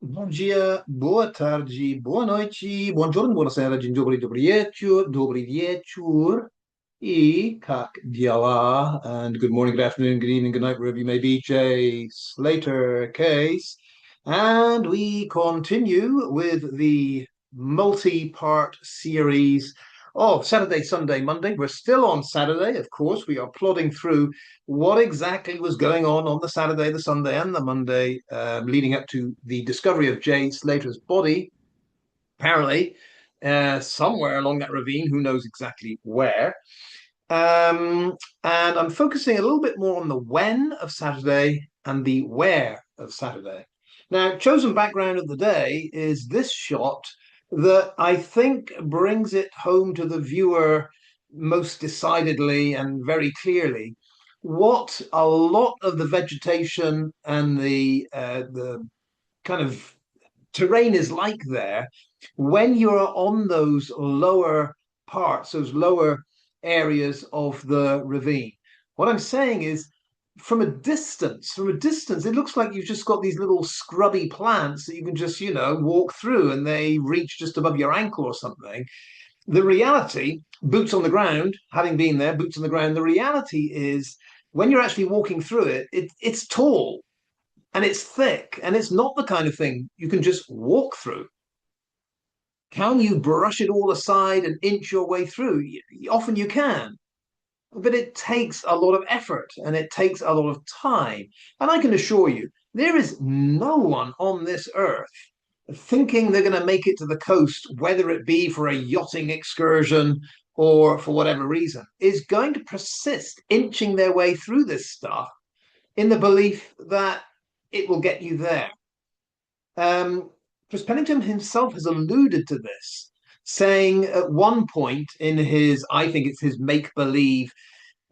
Bom dia, boa tarde, boa noite, buongiorno, buonasera, dzień dobry, dobry wieczór, dobry wieczór, I kak działa, and good morning, good afternoon, good evening, good night, wherever you may be, Jay Slater case. And we continue with the multi-part series of Saturday, Sunday, Monday. We're still on Saturday, of course. We are plodding through what exactly was going on the Saturday, the Sunday, and the Monday, leading up to the discovery of Jay Slater's body, apparently, somewhere along that ravine, who knows exactly where. Um, and I'm focusing a little bit more on the when of Saturday and the where of Saturday. Now, chosen background of the day is this shot that I think brings it home to the viewer most decidedly and very clearly what a lot of the vegetation and the kind of terrain is like there when you're on those lower parts, those lower areas of the ravine. What I'm saying is, from a distance, it looks like you've just got these little scrubby plants that you can just, walk through and they reach just above your ankle or something. The reality, boots on the ground, having been there, boots on the ground, the reality is when you're actually walking through it's tall and it's thick and it's not the kind of thing you can just walk through. Can you brush it all aside and inch your way through? Often you can, but it takes a lot of effort and it takes a lot of time. And I can assure you, there is no one on this earth thinking they're going to make it to the coast, whether it be for a yachting excursion or for whatever reason, is going to persist inching their way through this stuff in the belief that it will get you there. Chris Pennington himself has alluded to this, saying at one point in his, I think it's his make believe,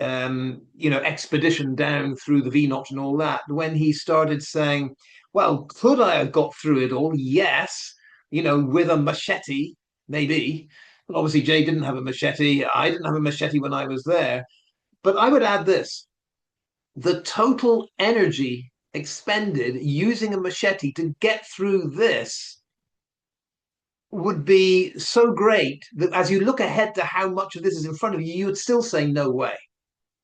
expedition down through the V notch and all that, when he started saying, well, could I have got through it all? Yes, with a machete, maybe. Well, obviously, Jay didn't have a machete. I didn't have a machete when I was there. But I would add this: the total energy expended using a machete to get through this would be so great that as you look ahead to how much of this is in front of you, you would still say no way.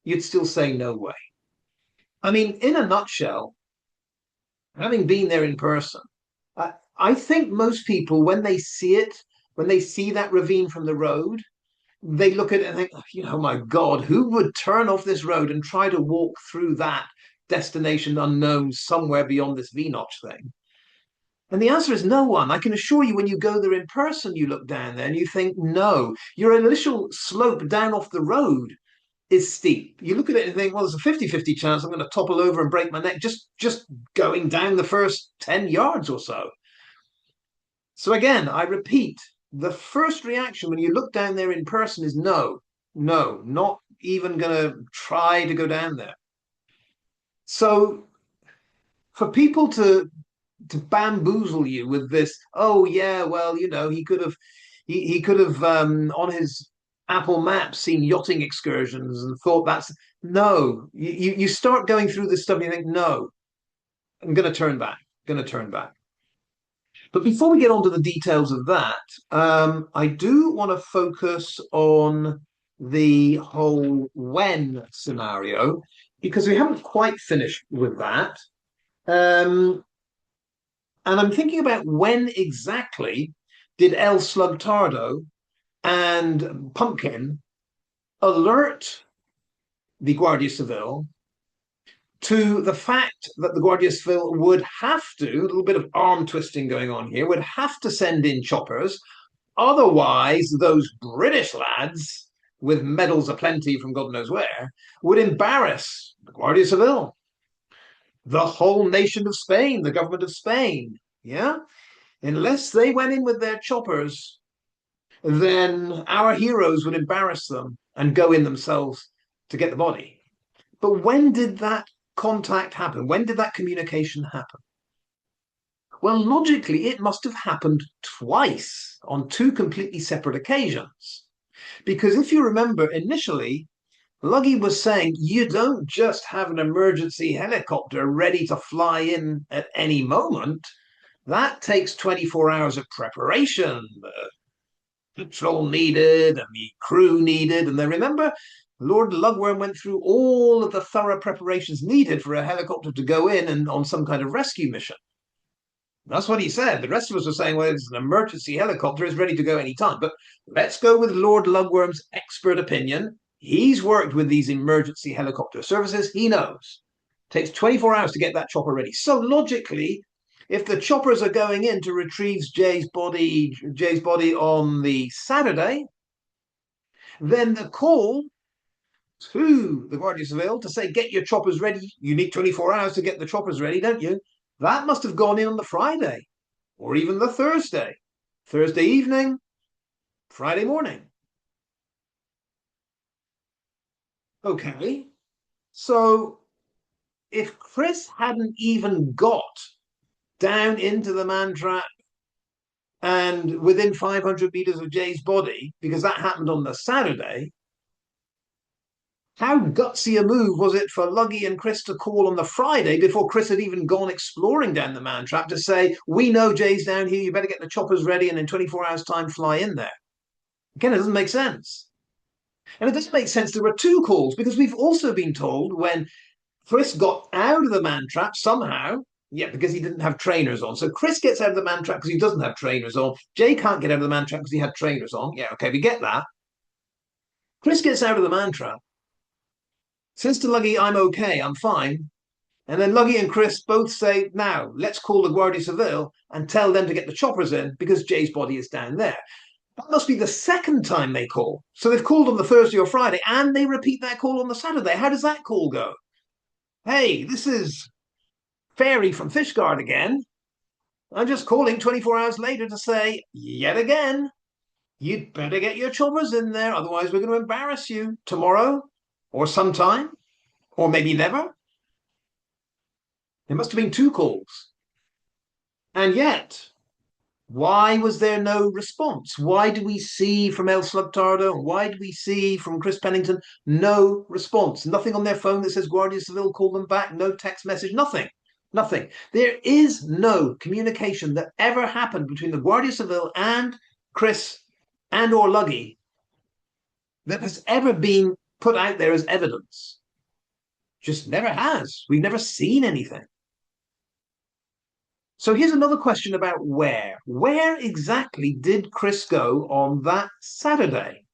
You'd still say no way. I mean, in a nutshell, having been there in person, I think most people, when they see it, when they see that ravine from the road, they look at it and think, oh my God, who would turn off this road and try to walk through that destination unknown somewhere beyond this V notch thing? And the answer is no one. I can assure you, when you go there in person, you look down there and you think, no, your initial slope down off the road is steep. You look at it and think, well, there's a 50-50 chance I'm going to topple over and break my neck just going down the first 10 yards or so. So again, I repeat, the first reaction when you look down there in person is no, no, not even going to try to go down there. So for people to bamboozle you with this, oh yeah, well, he could have on his Apple Maps seen yachting excursions and thought that's no. You start going through this stuff and you think, no, I'm going to turn back, going to turn back. But before we get on to the details of that, I do want to focus on the whole when scenario because we haven't quite finished with that. Um, and I'm thinking about when exactly did El Slugtardo and Pumpkin alert the Guardia Civil to the fact that the Guardia Civil would have to, a little bit of arm twisting going on here, would have to send in choppers. Otherwise, those British lads with medals aplenty from God knows where would embarrass the Guardia Civil, the whole nation of Spain, the government of Spain. Yeah. Unless they went in with their choppers, then our heroes would embarrass them and go in themselves to get the body. But when did that contact happen? When did that communication happen? Well, logically, it must have happened twice on two completely separate occasions. Because if you remember, initially, Luggy was saying you don't just have an emergency helicopter ready to fly in at any moment. That takes 24 hours of preparation. Patrol needed and the crew needed. And then remember, Lord Lugworm went through all of the thorough preparations needed for a helicopter to go in and on some kind of rescue mission. That's what he said. The rest of us were saying, well, it's an emergency helicopter, it's ready to go anytime. But let's go with Lord Lugworm's expert opinion. He's worked with these emergency helicopter services. He knows. It takes 24 hours to get that chopper ready. So logically, if the choppers are going in to retrieve Jay's body on the Saturday, then the call to the Guardia Civil to say, get your choppers ready. You need 24 hours to get the choppers ready, don't you? That must have gone in on the Friday or even the Thursday. Thursday evening, Friday morning. Okay. So if Chris hadn't even got down into the mantrap and within 500 meters of Jay's body, because that happened on the Saturday, how gutsy a move was it for Luggy and Chris to call on the Friday before Chris had even gone exploring down the mantrap to say, we know Jay's down here, you better get the choppers ready and in 24 hours' time fly in there. Again, it doesn't make sense. And it doesn't make sense there were two calls because we've also been told when Chris got out of the mantrap somehow, yeah, because he didn't have trainers on. So Chris gets out of the mantrap because he doesn't have trainers on. Jay can't get out of the mantrap because he had trainers on. Yeah, okay, we get that. Chris gets out of the mantrap, says to Luggy, I'm okay, I'm fine. And then Luggy and Chris both say, now, let's call the Guardia Civil and tell them to get the choppers in because Jay's body is down there. That must be the second time they call. So they've called on the Thursday or Friday and they repeat that call on the Saturday. How does that call go? Hey, this is Fairy from Fishguard again. I'm just calling 24 hours later to say, yet again, you'd better get your choppers in there. Otherwise, we're going to embarrass you tomorrow or sometime or maybe never. There must have been two calls. And yet, why was there no response? Why do we see from El Slugtardo? Why do we see from Chris Pennington no response? Nothing on their phone that says Guardia Civil call them back, no text message, nothing. Nothing. There is no communication that ever happened between the Guardia Civil and Chris and or Luggy that has ever been put out there as evidence. Just never has. We've never seen anything. So here's another question about where. Where exactly did Chris go on that Saturday?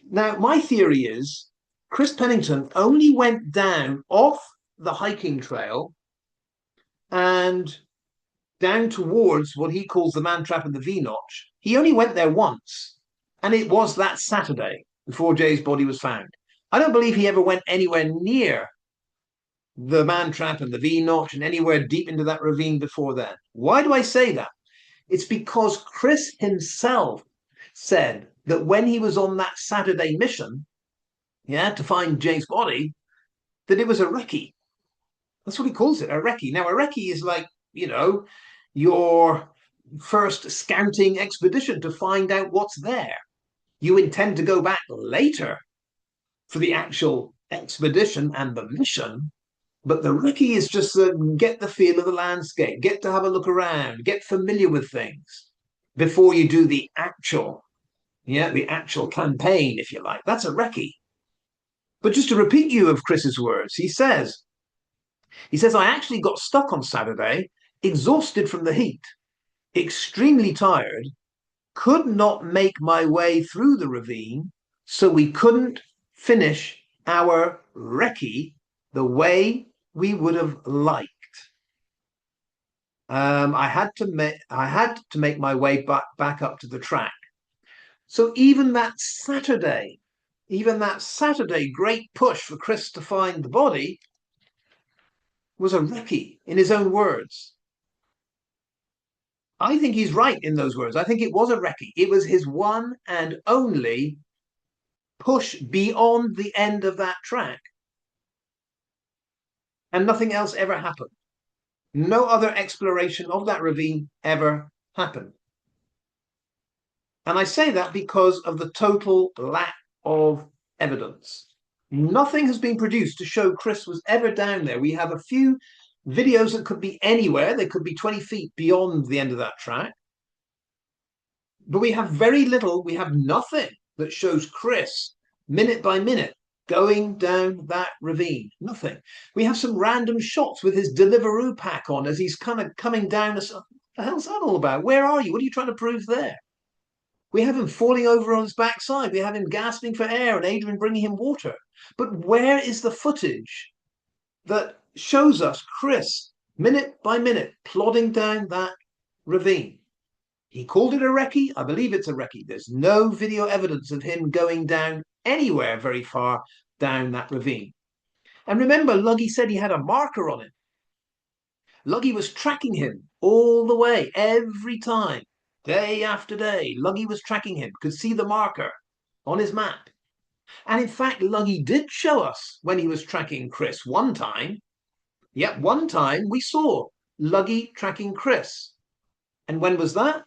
Now, my theory is Chris Pennington only went down off the hiking trail and down towards what he calls the mantrap and the V-notch. He only went there once, and it was that Saturday before Jay's body was found. I don't believe he ever went anywhere near the mantrap and the V-notch and anywhere deep into that ravine before then. Why do I say that? It's because Chris himself said that when he was on that Saturday mission, yeah, to find Jay's body, that it was a recce. That's what he calls it, a recce. Now, a recce is like, your first scouting expedition to find out what's there. You intend to go back later for the actual expedition and the mission, but the recce is just to get the feel of the landscape, get to have a look around, get familiar with things before you do the actual campaign, if you like. That's a recce. But just to repeat you of Chris's words, he says, I actually got stuck on Saturday, exhausted from the heat, extremely tired, could not make my way through the ravine, so we couldn't finish our recce the way we would have liked. I had to make my way back up to the track. So even that Saturday, great push for Chris to find the body was a recce, in his own words. I think he's right in those words. I think it was a recce. It was his one and only push beyond the end of that track. And nothing else ever happened. No other exploration of that ravine ever happened. And I say that because of the total lack of evidence. Nothing has been produced to show Chris was ever down there. We have a few Videos that could be anywhere. They could be 20 feet beyond the end of that track. But we have very little, we have nothing that shows Chris minute by minute going down that ravine. Nothing. We have some random shots with his Deliveroo pack on as he's kind of coming down. What the hell's that all about? Where are you? What are you trying to prove there? We have him falling over on his backside. We have him gasping for air and Adrian bringing him water. But where is the footage that shows us Chris, minute by minute, plodding down that ravine? He called it a recce. I believe it's a recce. There's no video evidence of him going down anywhere very far down that ravine. And remember, Luggy said he had a marker on him. Luggy was tracking him all the way, every time, day after day. Luggy was tracking him, could see the marker on his map. And in fact, Luggy did show us when he was tracking Chris one time. Yep, one time we saw Luggy tracking Chris. And when was that?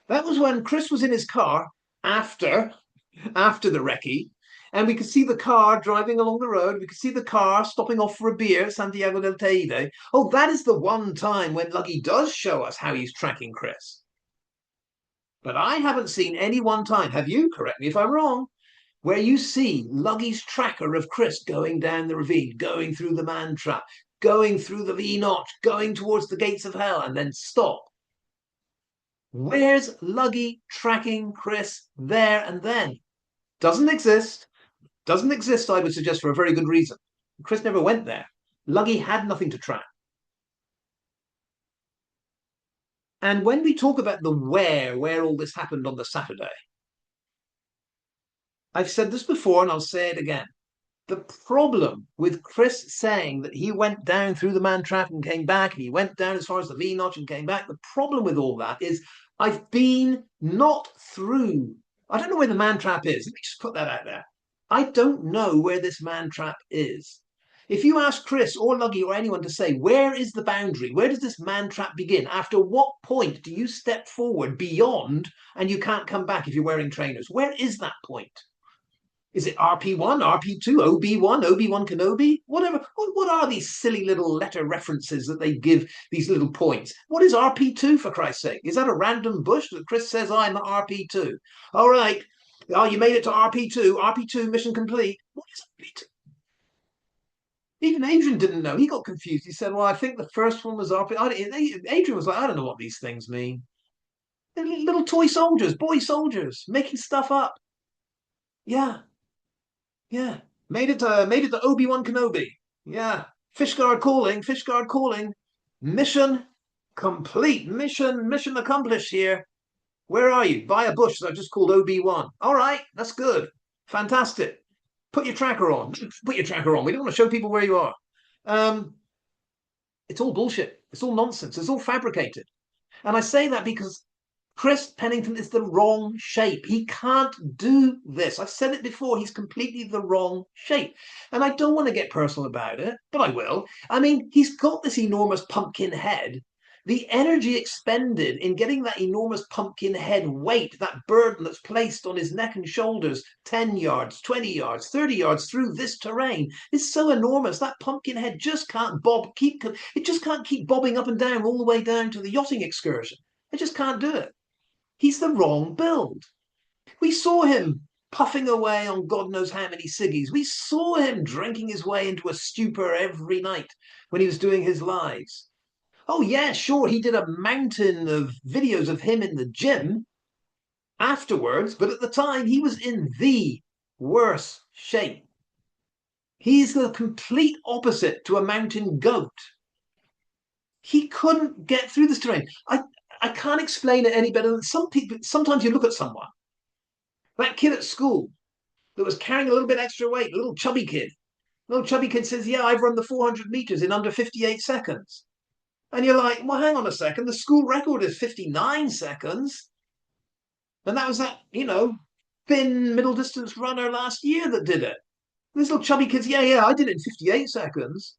That was when Chris was in his car after the recce, and we could see the car driving along the road. We could see the car stopping off for a beer, Santiago del Teide. Oh, that is the one time when Luggy does show us how he's tracking Chris. But I haven't seen any one time, have you? Correct me if I'm wrong, where you see Luggy's tracker of Chris going down the ravine, going through the mantrap, going through the V-notch, going towards the gates of hell, and then stop. Where's Luggy tracking Chris there and then? Doesn't exist. Doesn't exist, I would suggest, for a very good reason. Chris never went there. Luggy had nothing to track. And when we talk about the where all this happened on the Saturday, I've said this before and I'll say it again. The problem with Chris saying that he went down through the mantrap and came back, and he went down as far as the V-notch and came back, the problem with all that is I've been not through. I don't know where the mantrap is. Let me just put that out there. I don't know where this mantrap is. If you ask Chris or Luggy or anyone to say, where is the boundary? Where does this mantrap begin? After what point do you step forward beyond and you can't come back if you're wearing trainers? Where is that point? Is it RP1, RP2, OB1, Obi-Wan Kenobi? Whatever. What are these silly little letter references that they give these little points? What is RP2, for Christ's sake? Is that a random bush that Chris says, I'm at RP2? All right. Oh, you made it to RP2. RP2, mission complete. What is RP2? Even Adrian didn't know. He got confused. He said, well, I think the first one was RP. Adrian was like, I don't know what these things mean. They're little toy soldiers, boy soldiers, making stuff up. Yeah. Yeah, made it to Obi-Wan Kenobi. Yeah, Fishguard calling, Fishguard calling. Mission complete. Mission accomplished here. Where are you? By a bush that I just called OB1. All right, that's good. Fantastic. Put your tracker on. Put your tracker on. We don't want to show people where you are. It's all bullshit. It's all nonsense. It's all fabricated. And I say that because Chris Pennington is the wrong shape. He can't do this. I've said it before. He's completely the wrong shape. And I don't want to get personal about it, but I will. I mean, he's got this enormous pumpkin head. The energy expended in getting that enormous pumpkin head weight, that burden that's placed on his neck and shoulders, 10 yards, 20 yards, 30 yards through this terrain is so enormous. That pumpkin head just can't it just can't keep bobbing up and down all the way down to the yachting excursion. It just can't do it. He's the wrong build. We saw him puffing away on God knows how many ciggies. We saw him drinking his way into a stupor every night when he was doing his lives. Oh, yeah, sure, he did a mountain of videos of him in the gym afterwards, but at the time he was in the worst shape. He's the complete opposite to a mountain goat. He couldn't get through this terrain. I can't explain it any better than some people. Sometimes you look at someone, that kid at school that was carrying a little bit extra weight, a little chubby kid. Little chubby kid says, yeah, I've run the 400 meters in under 58 seconds. And you're like, well, hang on a second. The school record is 59 seconds. And that was that, thin middle distance runner last year that did it. This little chubby kid's, yeah, I did it in 58 seconds.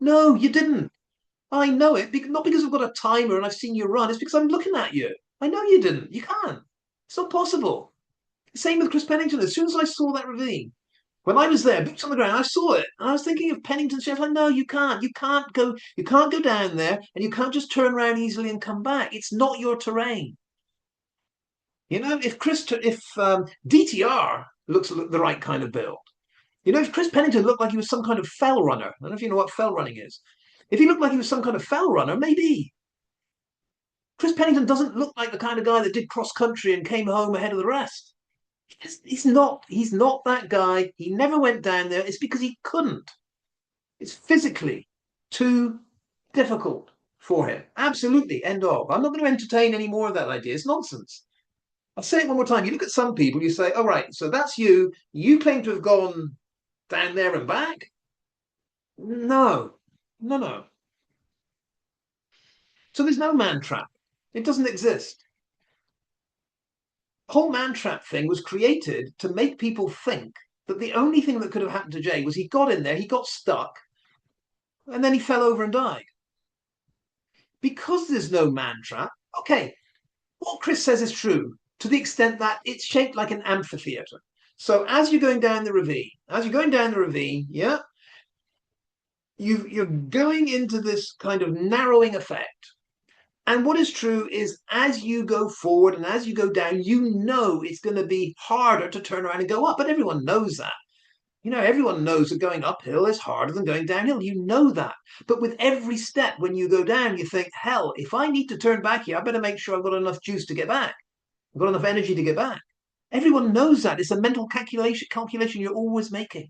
No, you didn't. I know it, not because I've got a timer and I've seen you run. It's because I'm looking at you. I know you didn't. You can't. It's not possible. Same with Chris Pennington. As soon as I saw that ravine, When I was there, boots on the ground, I saw it. And I was thinking of Pennington Chef. Like, no, you can't. You can't go down there, and you can't just turn around easily and come back. It's not your terrain. You know, if DTR looks the right kind of build, you know, if Chris Pennington looked like he was some kind of fell runner, I don't know if you know what fell running is. If he looked like he was some kind of fell runner, maybe. Chris Pennington doesn't look like the kind of guy that did cross country and came home ahead of the rest. He's not. He's not that guy. He never went down there. It's because he couldn't. It's physically too difficult for him. Absolutely. End of. I'm not going to entertain any more of that idea. It's nonsense. I'll say it one more time. You look at some people, you say, all right, so that's you. You claim to have gone down there and back. No, no, no. So there's no man trap. It doesn't exist. The whole man trap thing was created to make people think that the only thing that could have happened to Jay was he got in there, he got stuck, and then he fell over and died. Because there's no man trap, okay, what Chris says is true to the extent that it's shaped like an amphitheater. So as you're going down the ravine, yeah, you're going into this kind of narrowing effect. And what is true is as you go forward and as you go down, you know it's going to be harder to turn around and go up. But everyone knows that. You know, everyone knows that going uphill is harder than going downhill. You know that. But with every step, when you go down, you think, hell, if I need to turn back here, I better make sure I've got enough juice to get back. I've got enough energy to get back. Everyone knows that. It's a mental calculation you're always making.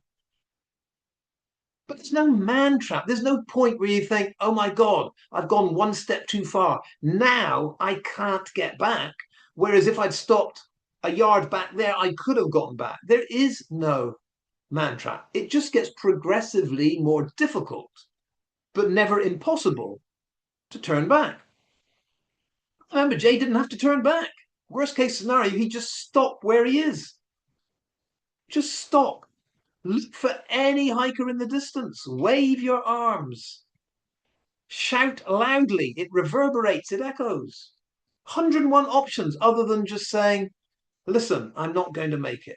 But there's no man trap. There's no point where you think, oh my God, I've gone one step too far. Now I can't get back. Whereas if I'd stopped a yard back there, I could have gotten back. There is no man trap. It just gets progressively more difficult, but never impossible to turn back. Remember, Jay didn't have to turn back. Worst case scenario, he just stopped where he is. Just stop. Look for any hiker in the distance. Wave your arms. Shout loudly. It reverberates, it echoes. 101 options other than just saying, listen, I'm not going to make it.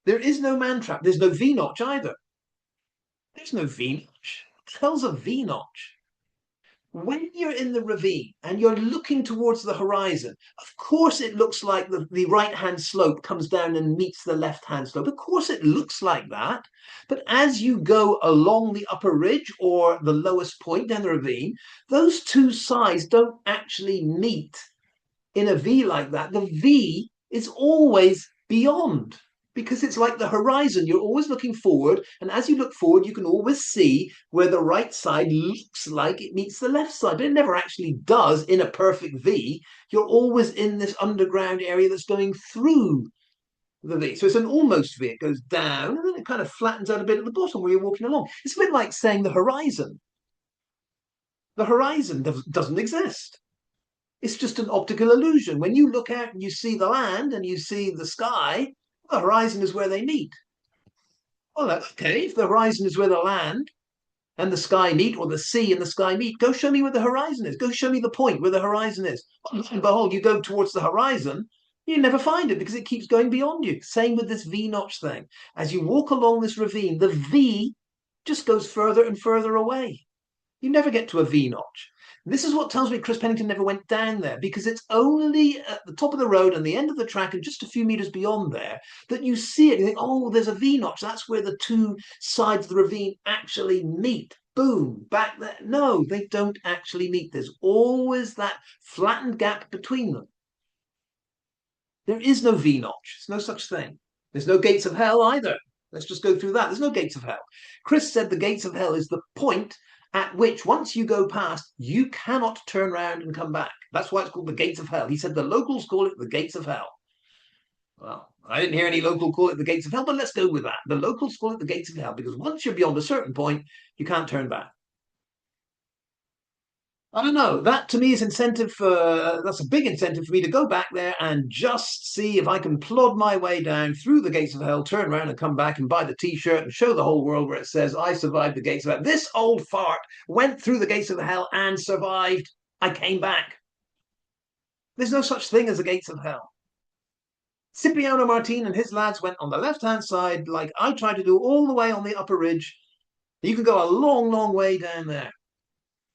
There is no man trap. There's no V notch either. There's no V notch. What the hell's a V notch? When you're in the ravine and you're looking towards the horizon, of course it looks like the right-hand slope comes down and meets the left-hand slope. Of course it looks like that. But as you go along the upper ridge or the lowest point down the ravine, those two sides don't actually meet in a V like that. The V is always beyond because it's like the horizon. You're always looking forward. And as you look forward, you can always see where the right side looks like it meets the left side, but it never actually does in a perfect V. You're always in this underground area that's going through the V. So it's an almost V. It goes down and then it kind of flattens out a bit at the bottom where you're walking along. It's a bit like saying the horizon. The horizon doesn't exist. It's just an optical illusion. When you look out and you see the land and you see the sky, the horizon is where they meet. Well, okay, if the horizon is where the land and the sky meet, or the sea and the sky meet, go show me where the horizon is. Go show me the point where the horizon is. Well, and behold, you go towards the horizon, you never find it because it keeps going beyond you. Same with this V notch thing. As you walk along this ravine, the V just goes further and further away. You never get to a V notch. This is what tells me Chris Pennington never went down there because it's only at the top of the road and the end of the track and just a few meters beyond there that you see it. You think, oh, there's a V notch. That's where the two sides of the ravine actually meet. Boom, back there. No, they don't actually meet. There's always that flattened gap between them. There is no V notch. There's no such thing. There's no gates of hell either. Let's just go through that. There's no gates of hell. Chris said the gates of hell is the point at which once you go past, you cannot turn around and come back. That's why it's called the gates of hell. He said the locals call it the gates of hell. Well, I didn't hear any local call it the gates of hell, but let's go with that. The locals call it the gates of hell because once you're beyond a certain point, you can't turn back. I don't know. That to me is incentive for that's a big incentive for me to go back there and just see if I can plod my way down through the gates of hell, turn around and come back and buy the t-shirt and show the whole world where it says I survived the gates of hell. This old fart went through the gates of hell and survived. I came back. There's no such thing as the gates of hell. Cipriano Martin and his lads went on the left-hand side, like I tried to do all the way on the upper ridge. You can go a long, long way down there.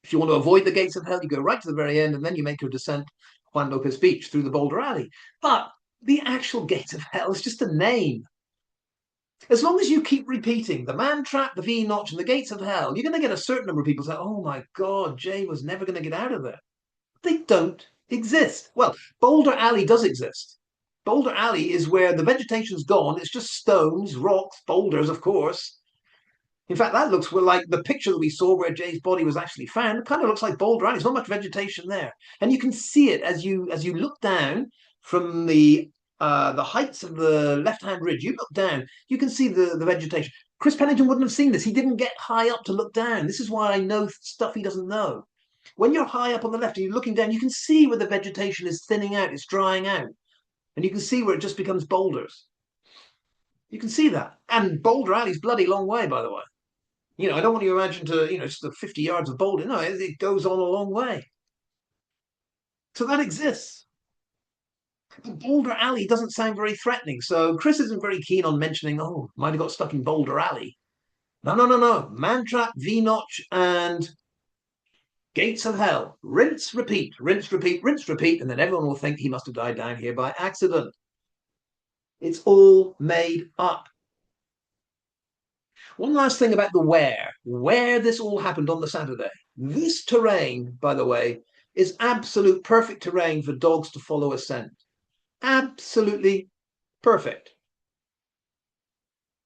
If you want to avoid the gates of hell, you go right to the very end, and then you make your descent Juan Lopez Beach through the Boulder Alley. But the actual gates of hell is just a name. As long as you keep repeating the man trap, the V notch, and the gates of hell, you're going to get a certain number of people say, "Oh my God, Jay was never going to get out of there." They don't exist. Well, Boulder Alley does exist. Boulder Alley is where the vegetation's gone. It's just stones, rocks, boulders, of course. In fact, that looks like the picture that we saw where Jay's body was actually found. It kind of looks like Boulder Alley. There's not much vegetation there, and you can see it as you look down from the heights of the left-hand ridge. You look down, you can see the vegetation. Chris Pennington wouldn't have seen this. He didn't get high up to look down. This is why I know stuff he doesn't know. When you're high up on the left and you're looking down, you can see where the vegetation is thinning out, it's drying out, and you can see where it just becomes boulders. You can see that. And Boulder Alley's bloody long way, by the way. You know, I don't want you to imagine just the 50 yards of boulder. No, it goes on a long way. So that exists. But Boulder Alley doesn't sound very threatening. So Chris isn't very keen on mentioning, oh, might have got stuck in Boulder Alley. No, no, no, no. Mantrap, V Notch, and gates of hell. Rinse, repeat, rinse, repeat, rinse, repeat. And then everyone will think he must have died down here by accident. It's all made up. One last thing about the where this all happened on the Saturday. This terrain, by the way, is absolute perfect terrain for dogs to follow a scent. Absolutely perfect.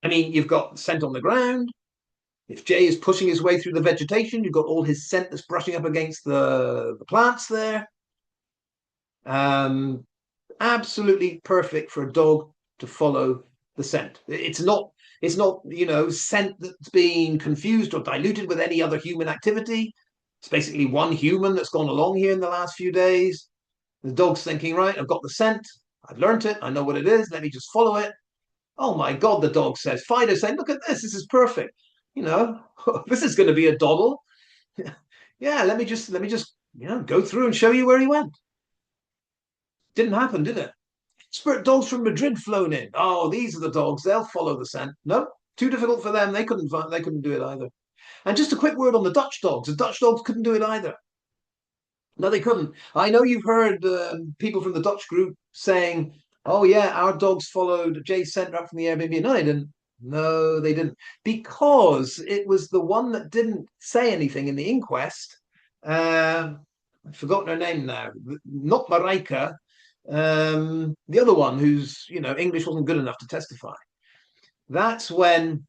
I mean, you've got scent on the ground. If Jay is pushing his way through the vegetation, you've got all his scent that's brushing up against the plants there. Absolutely perfect for a dog to follow the scent. It's not scent that's been confused or diluted with any other human activity. It's basically one human that's gone along here in the last few days. The dog's thinking, right, I've got the scent, I've learnt it, I know what it is, let me just follow it. Oh my God, the dog says. Fido's saying, look at this is perfect. This is going to be a doddle. Yeah, let me just go through and show you where he went. Didn't happen, did it? Expert dogs from Madrid flown in. Oh, these are the dogs. They'll follow the scent. No, too difficult for them. They couldn't do it either. And just a quick word on the Dutch dogs. The Dutch dogs couldn't do it either. No, they couldn't. I know you've heard people from the Dutch group saying, "Oh yeah, our dogs followed Jay's scent up from the Airbnb." No, they didn't. No, they didn't, because it was the one that didn't say anything in the inquest. I've forgotten her name now. Not Marika. The other one whose English wasn't good enough to testify. That's when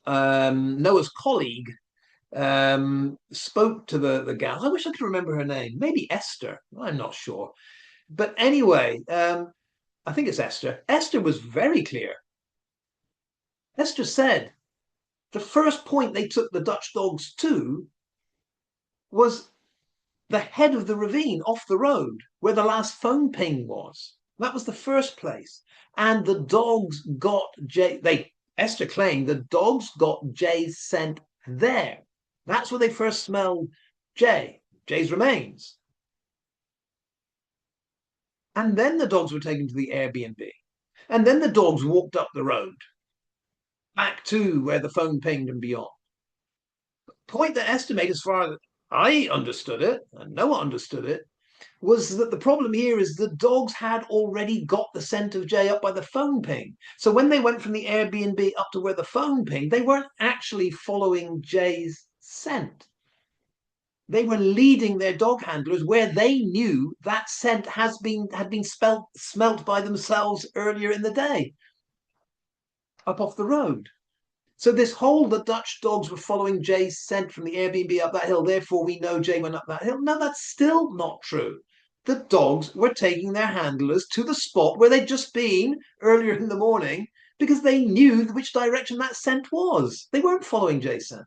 Noah's colleague spoke to the gal. I wish I could remember her name. Maybe Esther. I'm not sure. But anyway, I think it's Esther. Esther was very clear. Esther said the first point they took the Dutch dogs to was the head of the ravine off the road where the last phone ping was. That was the first place. And the dogs got Esther claimed the dogs got Jay's scent there. That's where they first smelled Jay's remains. And then the dogs were taken to the Airbnb. And then the dogs walked up the road back to where the phone pinged and beyond. The point that Esther made, as far as I understood it, and Noah understood it, was that the problem here is the dogs had already got the scent of Jay up by the phone ping. So when they went from the Airbnb up to where the phone pinged, they weren't actually following Jay's scent. They were leading their dog handlers where they knew that scent had been smelt by themselves earlier in the day, up off the road. So this whole the Dutch dogs were following Jay's scent from the Airbnb up that hill, therefore we know Jay went up that hill. No, that's still not true. The dogs were taking their handlers to the spot where they'd just been earlier in the morning because they knew which direction that scent was. They weren't following Jay's scent.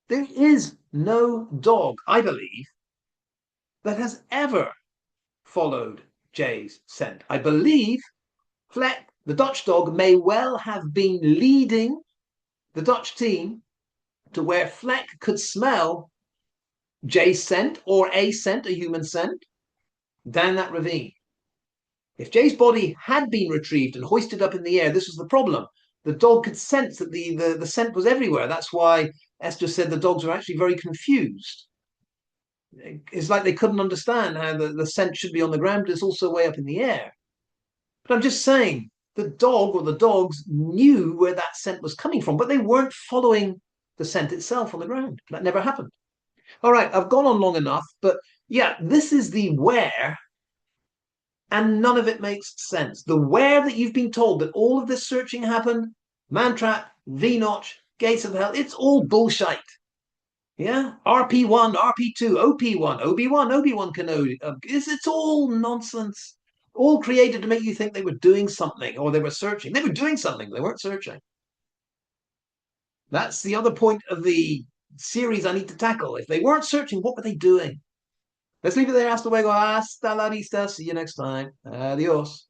There is no dog, I believe, that has ever followed Jay's scent. I believe Fleck, the Dutch dog, may well have been leading the Dutch team to where Fleck could smell Jay's scent or a scent, a human scent, down that ravine. If Jay's body had been retrieved and hoisted up in the air, this was the problem. The dog could sense that the scent was everywhere. That's why Esther said the dogs were actually very confused. It's like they couldn't understand how the scent should be on the ground, but it's also way up in the air. But I'm just saying, the dog or the dogs knew where that scent was coming from, but they weren't following the scent itself on the ground. That never happened. All right, I've gone on long enough, but yeah, this is the where, and none of it makes sense. The where that you've been told that all of this searching happened, mantrap, V-notch, gates of hell, it's all bullshit. Yeah, RP1, RP2, OP1, OB1, OB1 Kenobi. It's all nonsense. All created to make you think they were doing something or they were searching. They were doing something, they weren't searching. That's the other point of the series I need to tackle. If they weren't searching, what were they doing? Let's leave it there. Hasta luego. Hasta la vista. See you next time. Adios.